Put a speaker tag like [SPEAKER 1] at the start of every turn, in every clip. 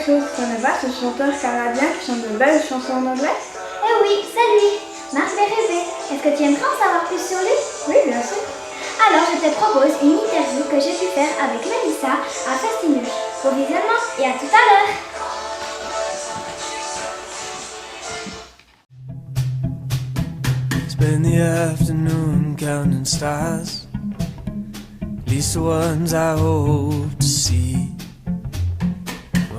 [SPEAKER 1] chose. Tu connais pas ce chanteur canadien qui chante de belles chansons en anglais?
[SPEAKER 2] Eh oui, c'est lui, Marc Berube. Est-ce que tu aimerais en savoir plus sur lui?
[SPEAKER 1] Oui, bien sûr.
[SPEAKER 2] Alors je te propose une interview que j'ai pu faire avec Mélissa à Festinus. Bon visionnement et à tout à l'heure.
[SPEAKER 3] Spend the afternoon counting stars, at least the ones I hope to see,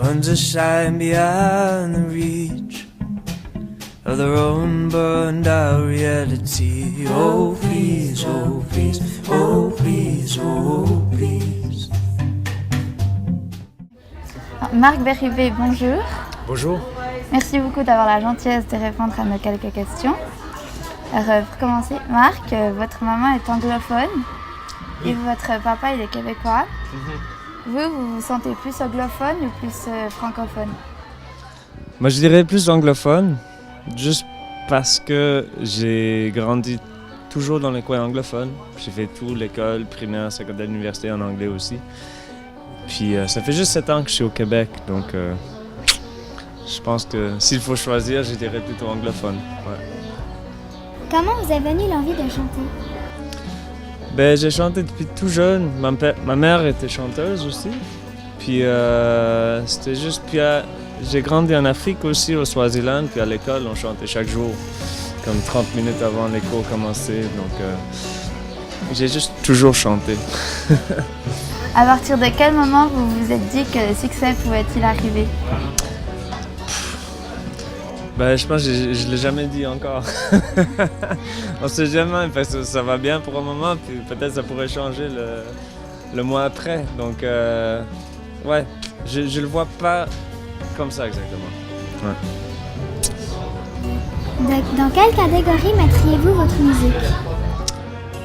[SPEAKER 3] ones that shine beyond the reach of their own burned out reality. Oh please, oh please, oh please, oh please.
[SPEAKER 4] Marc Berube, bonjour.
[SPEAKER 5] Bonjour.
[SPEAKER 4] Merci beaucoup d'avoir la gentillesse de répondre à nos quelques questions. Alors, pour commencer, Marc, votre maman est anglophone et votre papa il est québécois. Vous vous sentez plus anglophone ou plus francophone?
[SPEAKER 5] Moi je dirais plus anglophone, juste parce que j'ai grandi toujours dans les coins anglophones. J'ai fait tout, l'école, primaire, secondaire, l'université en anglais aussi. Puis ça fait juste 7 ans que je suis au Québec, donc je pense que s'il faut choisir, je dirais plutôt anglophone. Ouais.
[SPEAKER 2] Comment vous est venue l'envie de chanter?
[SPEAKER 5] Ben, j'ai chanté depuis tout jeune. Ma mère était chanteuse aussi. Puis c'était juste. Puis j'ai grandi en Afrique aussi, au Swaziland. Puis à l'école, on chantait chaque jour, comme 30 minutes avant les cours commençaient. Donc j'ai juste toujours chanté.
[SPEAKER 4] À partir de quel moment vous vous êtes dit que le succès pouvait-il arriver?
[SPEAKER 5] Ben, je pense que je ne l'ai jamais dit encore. On ne sait jamais, parce que ça va bien pour un moment, puis peut-être ça pourrait changer le mois après. Donc, ouais, je ne le vois pas comme ça exactement. Ouais.
[SPEAKER 2] Dans quelle catégorie mettriez-vous votre musique?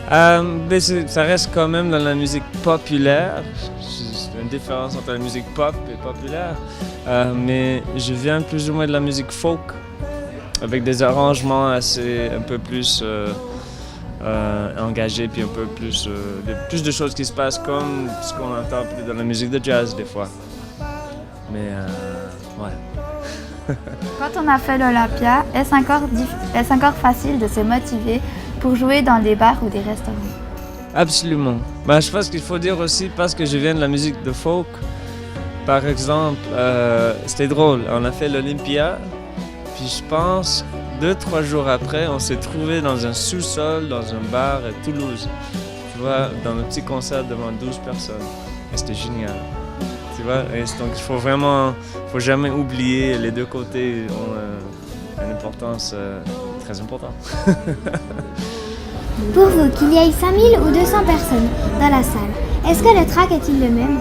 [SPEAKER 5] Ben, ça reste quand même dans la musique populaire. C'est une différence entre la musique pop et populaire. Mais je viens plus ou moins de la musique folk, avec des arrangements un peu plus engagés, puis un peu plus de choses qui se passent comme ce qu'on entend plus dans la musique de jazz des fois. Mais ouais.
[SPEAKER 4] Quand on a fait l'Olympia, est-ce encore facile de se motiver pour jouer dans des bars ou des restaurants?
[SPEAKER 5] Absolument. Ben, je pense qu'il faut dire aussi, parce que je viens de la musique de folk, par exemple, c'était drôle, on a fait l'Olympia, puis je pense 2-3 jours après, on s'est trouvé dans un sous-sol, dans un bar à Toulouse, tu vois, dans un petit concert devant 12 personnes. Et c'était génial, tu vois. Et donc il faut jamais oublier, les deux côtés ont une importance très importante.
[SPEAKER 2] Pour vous, qu'il y ait 5000 ou 200 personnes dans la salle, est-ce que le track est-il le même?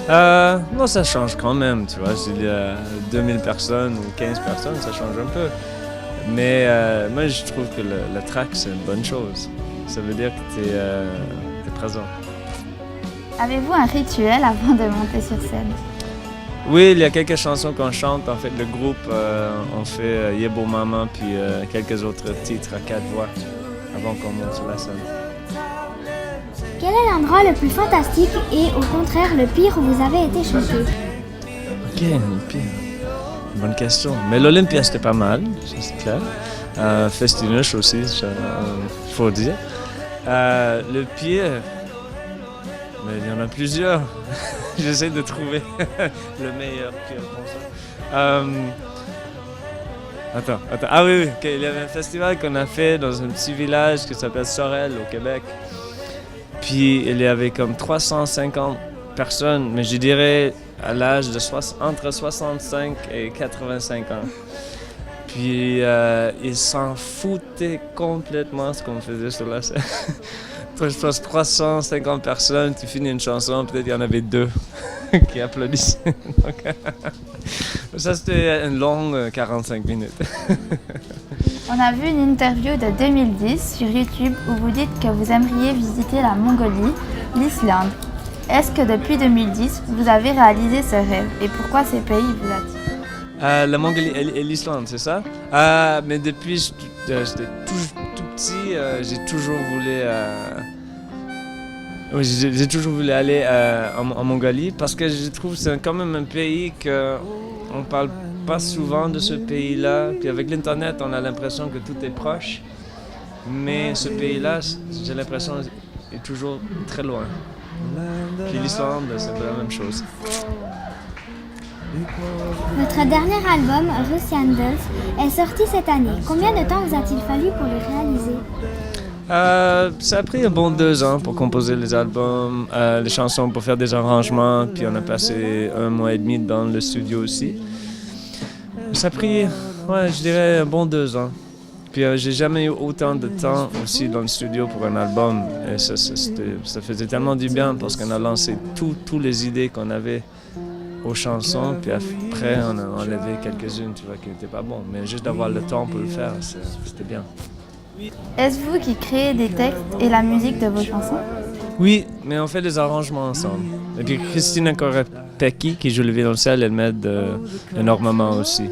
[SPEAKER 5] Non, ça change quand même, tu vois. S'il y a 2000 personnes ou 15 personnes, ça change un peu. Mais moi, je trouve que le track, c'est une bonne chose. Ça veut dire que tu es présent.
[SPEAKER 4] Avez-vous un rituel avant de monter sur scène?
[SPEAKER 5] Oui, il y a quelques chansons qu'on chante. En fait, le groupe, on fait Yebo Mama, puis quelques autres titres à 4 voix avant qu'on monte sur la scène.
[SPEAKER 2] Quel est l'endroit le plus fantastique et au contraire le pire où vous avez été choqué?
[SPEAKER 5] Ok, le pire. Bonne question. Mais l'Olympia, c'était pas mal, c'est clair. Festinus aussi, il faut dire. Le pire, mais il y en a plusieurs. J'essaie de trouver le meilleur pire pour ça. Attends. Ah oui, okay. Il y avait un festival qu'on a fait dans un petit village qui s'appelle Sorel, au Québec. Puis il y avait comme 350 personnes, mais je dirais à l'âge de entre 65 et 85 ans. Puis ils s'en foutaient complètement ce qu'on faisait sur la scène. Je pense 350 personnes, tu finis une chanson, peut-être il y en avait 2 qui applaudissaient. Donc, ça c'était une longue 45 minutes.
[SPEAKER 4] On a vu une interview de 2010 sur YouTube où vous dites que vous aimeriez visiter la Mongolie, l'Islande. Est-ce que depuis 2010, vous avez réalisé ce rêve et pourquoi ces pays vous attirent?
[SPEAKER 5] La Mongolie et l'Islande, c'est ça? Mais depuis j'étais tout petit, j'ai toujours voulu Oui, j'ai toujours voulu aller en Mongolie parce que je trouve que c'est quand même un pays qu'on ne parle pas souvent de ce pays-là. Puis avec l'Internet, on a l'impression que tout est proche. Mais ce pays-là, j'ai l'impression, est toujours très loin. Puis l'Islande, c'est la même chose.
[SPEAKER 2] Votre dernier album, Russian Dolls, est sorti cette année. Combien de temps vous a-t-il fallu pour le réaliser?
[SPEAKER 5] Ça a pris un bon 2 ans pour composer les albums, les chansons, pour faire des arrangements. Puis on a passé 1 mois et demi dans le studio aussi. Ça a pris, je dirais, un bon 2 ans. Puis j'ai jamais eu autant de temps aussi dans le studio pour un album. Et ça faisait tellement du bien parce qu'on a lancé toutes les idées qu'on avait aux chansons. Puis après, on a enlevé quelques-unes, tu vois, qui n'étaient pas bonnes. Mais juste d'avoir le temps pour le faire, c'était bien.
[SPEAKER 4] Est-ce vous qui créez des textes et la musique de vos chansons?
[SPEAKER 5] Oui, mais on fait des arrangements ensemble. Et puis Christina Korepecki, qui joue le violoncelle, elle m'aide énormément aussi.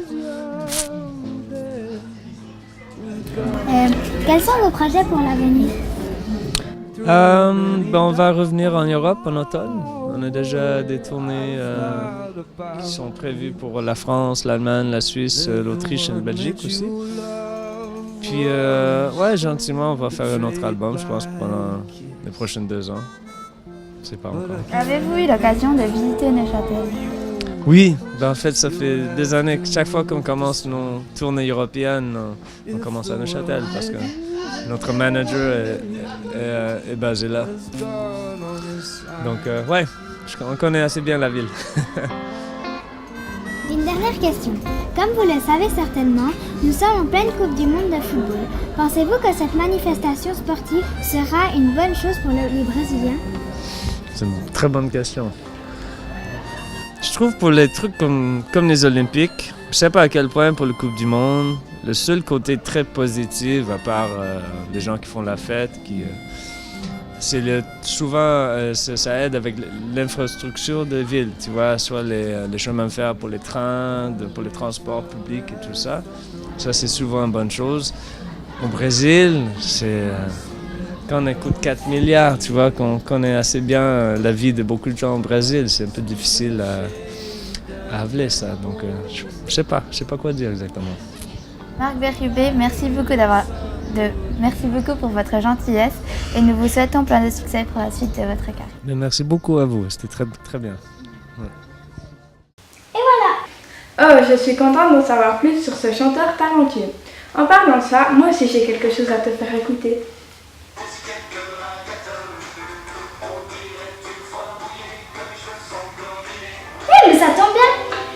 [SPEAKER 2] Quels sont vos projets pour l'avenir?
[SPEAKER 5] On va revenir en Europe en automne. On a déjà des tournées qui sont prévues pour la France, l'Allemagne, la Suisse, l'Autriche et la Belgique aussi. Puis, gentiment, on va faire un autre album, je pense, pendant les prochaines 2 ans. Je sais pas encore.
[SPEAKER 4] Avez-vous eu l'occasion de visiter Neuchâtel?
[SPEAKER 5] Oui, en fait, ça fait des années que chaque fois qu'on commence nos tournées européennes, on commence à Neuchâtel parce que notre manager est basé là. Donc, on connaît assez bien la ville.
[SPEAKER 2] Une dernière question. Comme vous le savez certainement, nous sommes en pleine Coupe du Monde de football. Pensez-vous que cette manifestation sportive sera une bonne chose pour les Brésiliens?
[SPEAKER 5] C'est une très bonne question. Je trouve pour les trucs comme les Olympiques, je sais pas à quel point pour la Coupe du Monde, le seul côté très positif, à part les gens qui font la fête, c'est souvent ça aide avec l'infrastructure de ville, tu vois, soit les chemins de fer pour les trains, pour les transports publics et tout ça. Ça, c'est souvent une bonne chose. Au Brésil, c'est quand on écoute 4 milliards, tu vois, qu'on connaît assez bien la vie de beaucoup de gens au Brésil, c'est un peu difficile à avaler ça. Donc, je sais pas quoi dire exactement.
[SPEAKER 4] Marc Berube, merci beaucoup pour votre gentillesse et nous vous souhaitons plein de succès pour la suite de votre carrière.
[SPEAKER 5] Mais merci beaucoup à vous, c'était très, très bien. Ouais.
[SPEAKER 1] Oh, je suis contente d'en savoir plus sur ce chanteur talentueux. En parlant de ça, moi aussi j'ai quelque chose à te faire écouter.
[SPEAKER 2] Oui, mais ça tombe bien.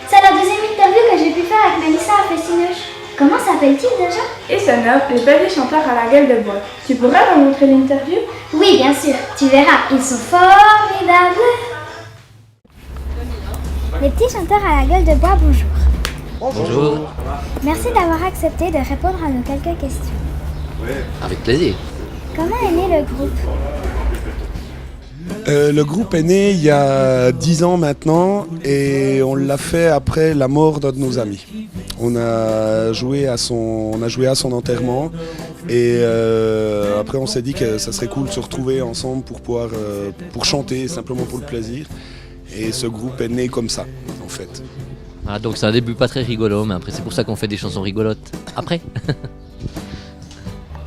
[SPEAKER 2] C'est la deuxième interview que j'ai pu faire avec Mélissa à Festinoche. Comment s'appelle-t-il déjà?
[SPEAKER 1] Et ça nomme les petits chanteurs à la gueule de bois. Tu pourrais leur montrer l'interview?
[SPEAKER 2] Oui, bien sûr. Tu verras, ils sont formidables. Les petits chanteurs à la gueule de bois, bonjour.
[SPEAKER 6] Bonjour.
[SPEAKER 2] Merci d'avoir accepté de répondre à nos quelques questions.
[SPEAKER 6] Avec plaisir.
[SPEAKER 2] Comment est né le groupe?
[SPEAKER 7] Le groupe est né il y a 10 ans maintenant et on l'a fait après la mort d'un de nos amis. On a joué à son enterrement et après on s'est dit que ça serait cool de se retrouver ensemble pour chanter, simplement pour le plaisir. Et ce groupe est né comme ça, en fait.
[SPEAKER 6] Ah, donc c'est un début pas très rigolo, mais après c'est pour ça qu'on fait des chansons rigolotes. Après.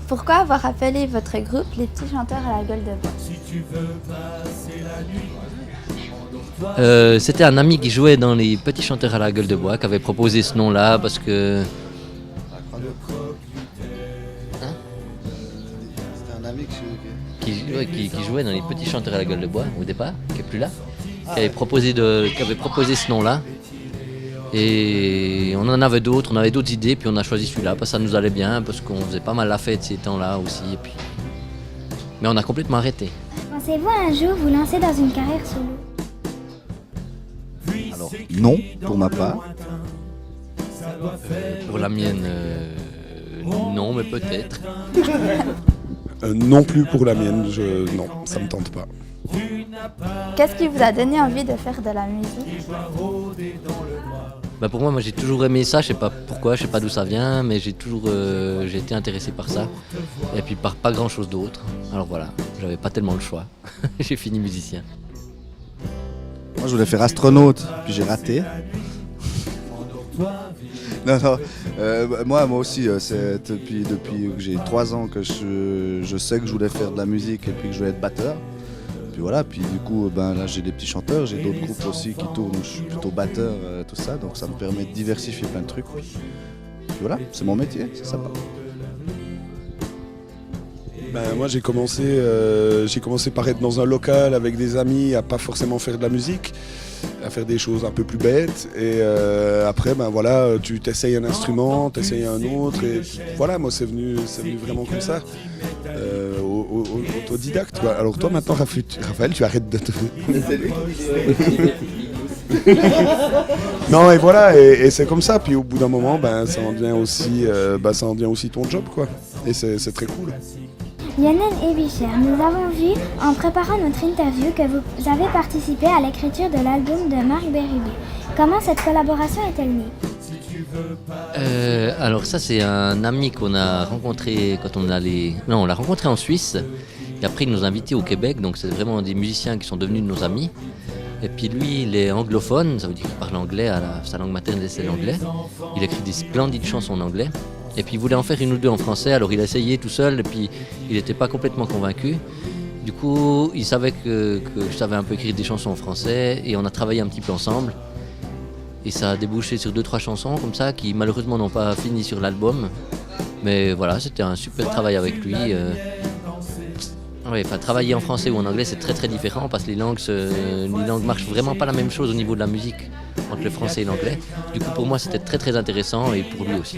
[SPEAKER 4] Pourquoi avoir appelé votre groupe les petits chanteurs à la gueule de bois?
[SPEAKER 6] C'était un ami qui jouait dans les petits chanteurs à la gueule de bois qui avait proposé ce nom-là parce que...
[SPEAKER 8] C'était un ami
[SPEAKER 6] qui jouait dans les petits chanteurs à la gueule de bois au départ, qui est plus là, qui avait proposé ce nom-là. Et on en avait d'autres, on avait d'autres idées, puis on a choisi celui-là parce que ça nous allait bien, parce qu'on faisait pas mal la fête ces temps-là aussi. Et puis... Mais on a complètement arrêté.
[SPEAKER 2] Pensez-vous un jour vous lancer dans une carrière solo?
[SPEAKER 8] Alors, non, pour ma part.
[SPEAKER 6] Pour la mienne, non, mais peut-être.
[SPEAKER 7] Non plus pour la mienne, non, ça me tente pas.
[SPEAKER 4] Qu'est-ce qui vous a donné envie de faire de la musique?
[SPEAKER 6] Pour moi j'ai toujours aimé ça, je sais pas pourquoi, je sais pas d'où ça vient, mais j'ai été intéressé par ça. Et puis par pas grand chose d'autre. Alors voilà, j'avais pas tellement le choix. J'ai fini musicien.
[SPEAKER 8] Moi, je voulais faire astronaute, puis j'ai raté. Non, moi aussi, c'est depuis que j'ai 3 ans que je sais que je voulais faire de la musique et puis que je voulais être batteur. Puis voilà, puis du coup, là j'ai des petits chanteurs, j'ai d'autres groupes aussi qui tournent, où je suis plutôt batteur, tout ça, donc ça me permet de diversifier plein de trucs. Puis voilà, c'est mon métier, c'est sympa.
[SPEAKER 7] Moi j'ai commencé par être dans un local avec des amis, à pas forcément faire de la musique, à faire des choses un peu plus bêtes. Et après tu t'essayes un instrument, t'essayes un autre. Et voilà, moi c'est venu vraiment comme ça, autodidacte quoi. Alors toi maintenant Raphaël, tu arrêtes de te... Non et voilà, et c'est comme ça. Puis au bout d'un moment, ça en devient aussi ton job quoi. Et c'est très cool.
[SPEAKER 2] Lionel et Bichère, nous avons vu en préparant notre interview que vous avez participé à l'écriture de l'album de Marc Bérubé. Comment cette collaboration est-elle née ?
[SPEAKER 6] Alors ça c'est un ami qu'on a rencontré quand on allait... Non, on l'a rencontré en Suisse. Et après il nous a invités au Québec, donc c'est vraiment des musiciens qui sont devenus nos amis. Et puis lui il est anglophone, ça veut dire qu'il parle anglais, sa langue maternelle c'est l'anglais. Il écrit des splendides chansons en anglais. Et puis il voulait en faire une ou deux en français, alors il a essayé tout seul et puis il n'était pas complètement convaincu. Du coup, il savait que je savais un peu écrire des chansons en français et on a travaillé un petit peu ensemble. Et ça a débouché sur 2-3 chansons comme ça qui malheureusement n'ont pas fini sur l'album. Mais voilà, c'était un super travail avec lui. Travailler en français ou en anglais c'est très très différent parce que les langues marchent vraiment pas la même chose au niveau de la musique entre le français et l'anglais. Du coup pour moi c'était très très intéressant et pour lui aussi.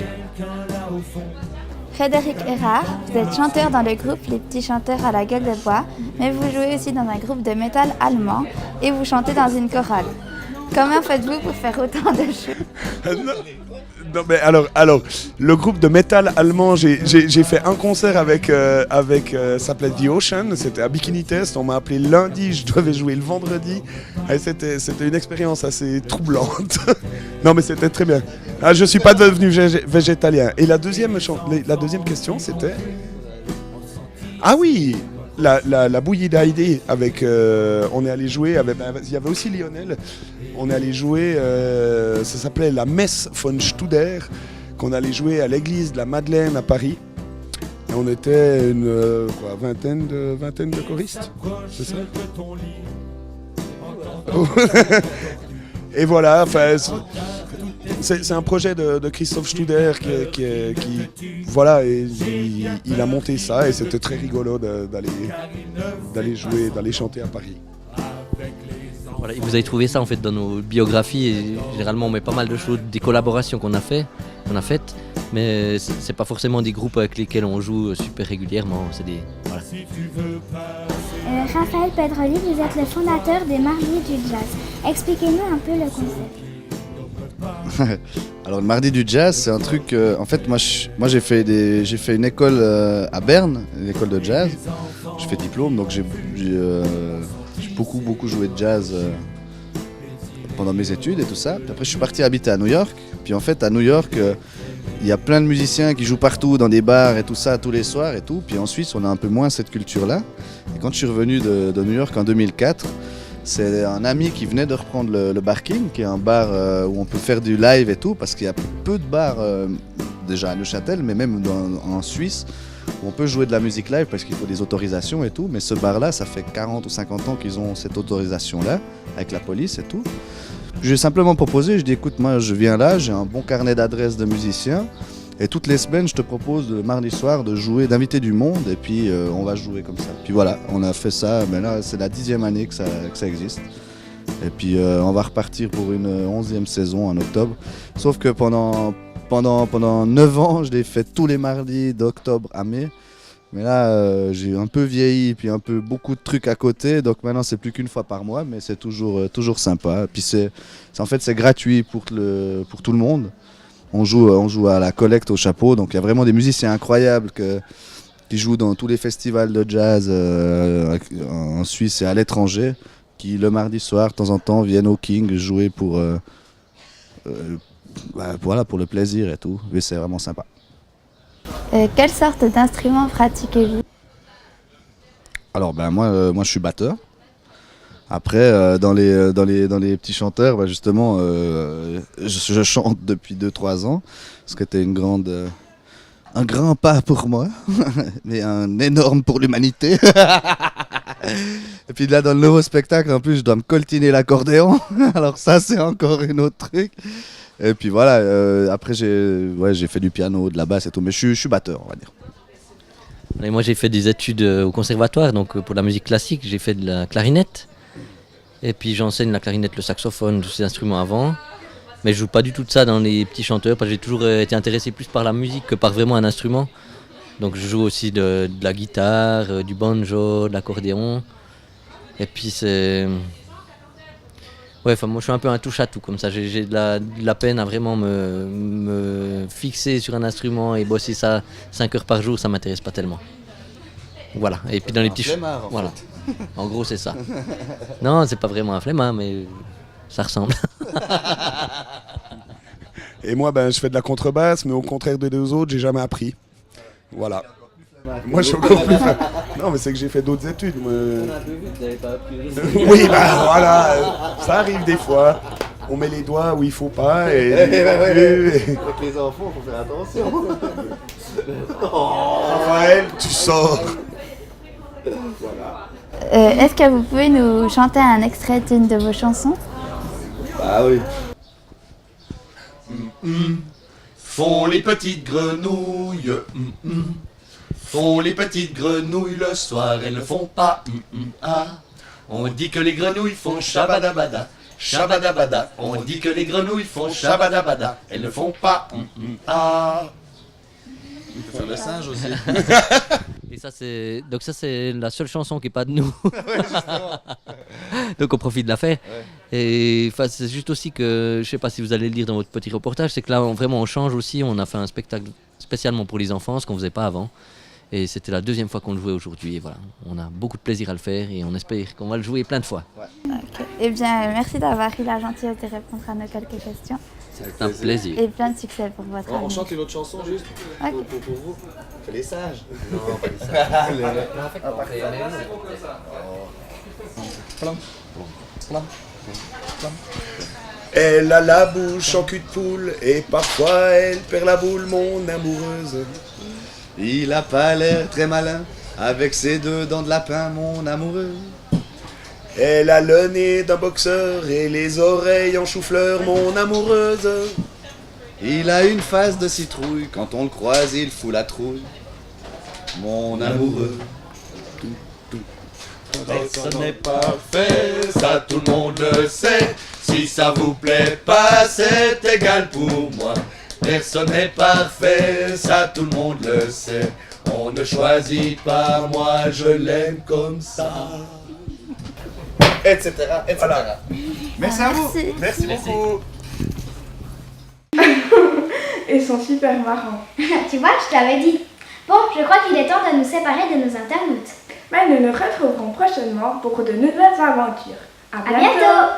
[SPEAKER 4] Frédéric Erard, vous êtes chanteur dans le groupe Les Petits Chanteurs à la Gueule de Bois, mais vous jouez aussi dans un groupe de métal allemand et vous chantez dans une chorale. Comment faites-vous pour faire autant de choses ?
[SPEAKER 7] Non mais alors, le groupe de métal allemand, j'ai fait un concert avec ça s'appelait The Ocean, c'était à Bikini Test, on m'a appelé lundi, je devais jouer le vendredi, et c'était une expérience assez troublante. Non mais c'était très bien. Je suis pas devenu végétalien. Et la deuxième question c'était... Ah oui, la bouillie d'Heidi avec... on est allé jouer, il y avait aussi Lionel. On est allé jouer, ça s'appelait la Messe von Studer, qu'on allait jouer à l'église de la Madeleine à Paris. Et on était une vingtaine de choristes, c'est ça ? Et voilà, c'est un projet de Christophe Studer qui voilà, et il a monté ça et c'était très rigolo d'aller jouer, d'aller chanter à Paris.
[SPEAKER 6] Voilà, vous avez trouvé ça en fait dans nos biographies et généralement on met pas mal de choses, des collaborations qu'on a faites, mais c'est pas forcément des groupes avec lesquels on joue super régulièrement, c'est des... Voilà.
[SPEAKER 2] Raphaël Pedroli, vous êtes le fondateur des Mardis du Jazz. Expliquez-nous un peu le concept.
[SPEAKER 8] Alors le Mardi du Jazz, c'est un truc... en fait, moi j'ai fait une école à Berne, une école de jazz. Je fais diplôme, donc j'ai beaucoup joué de jazz pendant mes études et tout ça. Puis après, je suis parti habiter à New York. Puis en fait, à New York, il y a plein de musiciens qui jouent partout, dans des bars et tout ça, tous les soirs et tout. Puis en Suisse, on a un peu moins cette culture-là. Et quand je suis revenu de New York en 2004, c'est un ami qui venait de reprendre le Barking, qui est un bar où on peut faire du live et tout, parce qu'il y a peu de bars déjà à Neuchâtel, mais même en Suisse, où on peut jouer de la musique live parce qu'il faut des autorisations et tout. Mais ce bar-là, ça fait 40 ou 50 ans qu'ils ont cette autorisation-là, avec la police et tout. Je lui ai simplement proposé, je dis écoute, moi je viens là, j'ai un bon carnet d'adresses de musiciens, et toutes les semaines je te propose le mardi soir de jouer, d'inviter du monde, et puis on va jouer comme ça. Puis voilà, on a fait ça, mais là c'est la 10e année que ça existe. Et puis on va repartir pour une 11e saison en octobre. Sauf que pendant 9 ans, je l'ai fait tous les mardis d'octobre à mai. Mais là, j'ai un peu vieilli, puis beaucoup de trucs à côté. Donc maintenant, c'est plus qu'une fois par mois, mais c'est toujours sympa. Puis c'est gratuit pour tout le monde. On joue à la collecte au chapeau. Donc il y a vraiment des musiciens incroyables qui jouent dans tous les festivals de jazz en Suisse et à l'étranger, qui le mardi soir, de temps en temps, viennent au King jouer pour voilà, pour le plaisir et tout. Mais c'est vraiment sympa.
[SPEAKER 4] Quelle sorte d'instrument pratiquez-vous?
[SPEAKER 8] Alors moi je suis batteur. Après dans les petits chanteurs, justement je chante depuis 2-3 ans, ce qui était un grand pas pour moi, mais un énorme pour l'humanité. Et puis là dans le nouveau spectacle en plus je dois me coltiner l'accordéon, alors ça c'est encore un autre truc. Et puis voilà, après j'ai fait du piano, de la basse et tout, mais je suis batteur on va dire.
[SPEAKER 6] Et moi j'ai fait des études au conservatoire, donc pour la musique classique, j'ai fait de la clarinette. Et puis j'enseigne la clarinette, le saxophone, tous ces instruments avant. Mais je joue pas du tout de ça dans les petits chanteurs, parce que j'ai toujours été intéressé plus par la musique que par vraiment un instrument. Donc je joue aussi de la guitare, du banjo, de l'accordéon. Et puis c'est... Ouais, enfin moi je suis un peu un touche-à-tout comme ça. J'ai de la peine à vraiment me fixer sur un instrument et bosser ça 5 heures par jour, ça m'intéresse pas tellement. Voilà. Et puis dans les petits... Voilà. En gros c'est ça. Non, c'est pas vraiment un flemmard, mais ça ressemble.
[SPEAKER 7] Et moi, je fais de la contrebasse, mais au contraire des deux autres, j'ai jamais appris. Voilà. Moi, je suis encore plus fan. Non, mais c'est que j'ai fait d'autres études. Moi. Oui, voilà, ça arrive des fois. On met les doigts où il faut pas. Et...
[SPEAKER 8] Avec les enfants, faut faire attention.
[SPEAKER 7] Raphaël, tu sors.
[SPEAKER 4] Est-ce que vous pouvez nous chanter un extrait d'une de vos chansons?
[SPEAKER 8] Ah oui.
[SPEAKER 9] Font les petites grenouilles. Font les petites grenouilles le soir, elles ne font pas ah. On dit que les grenouilles font shabadabada, shabadabada. On dit que les grenouilles font shabadabada, elles ne font pas ah.
[SPEAKER 8] On peut faire le singe aussi.
[SPEAKER 6] Et ça c'est la seule chanson qui est pas de nous. Donc on profite de la faire. Ouais. Et c'est juste aussi que, je sais pas si vous allez le dire dans votre petit reportage, c'est que là vraiment on change aussi, on a fait un spectacle spécialement pour les enfants, ce qu'on faisait pas avant. Et c'était la 2e fois qu'on le jouait aujourd'hui. Et voilà, on a beaucoup de plaisir à le faire et on espère qu'on va le jouer plein de fois. Ouais.
[SPEAKER 4] Okay. Eh bien, merci d'avoir eu la gentillesse de répondre à nos quelques questions.
[SPEAKER 6] C'est un plaisir.
[SPEAKER 4] Et plein de succès pour votre année.
[SPEAKER 8] On chante une autre chanson juste pour vous. Les sages.
[SPEAKER 6] Non, pas les sages.
[SPEAKER 7] Elle a la bouche en cul de poule et parfois elle perd la boule, mon amoureuse.
[SPEAKER 8] Il a pas l'air très malin avec ses 2 dents de lapin, mon amoureux.
[SPEAKER 7] Elle a le nez d'un boxeur et les oreilles en chou-fleur, mon amoureuse.
[SPEAKER 8] Il a une face de citrouille, quand on le croise il fout la trouille, mon amoureux.
[SPEAKER 9] Personne n'est parfait, ça tout le monde le sait. Si ça vous plaît pas, c'est égal pour moi. Personne n'est parfait, ça tout le monde le sait. On ne choisit pas, moi je l'aime comme ça.
[SPEAKER 8] Etc. Voilà.
[SPEAKER 7] Merci à vous.
[SPEAKER 8] Merci beaucoup.
[SPEAKER 1] Ils sont super marrants.
[SPEAKER 2] Tu vois, je t'avais dit. Bon, je crois qu'il est temps de nous séparer de nos internautes.
[SPEAKER 1] Mais nous nous retrouverons prochainement pour de nouvelles aventures. À bientôt.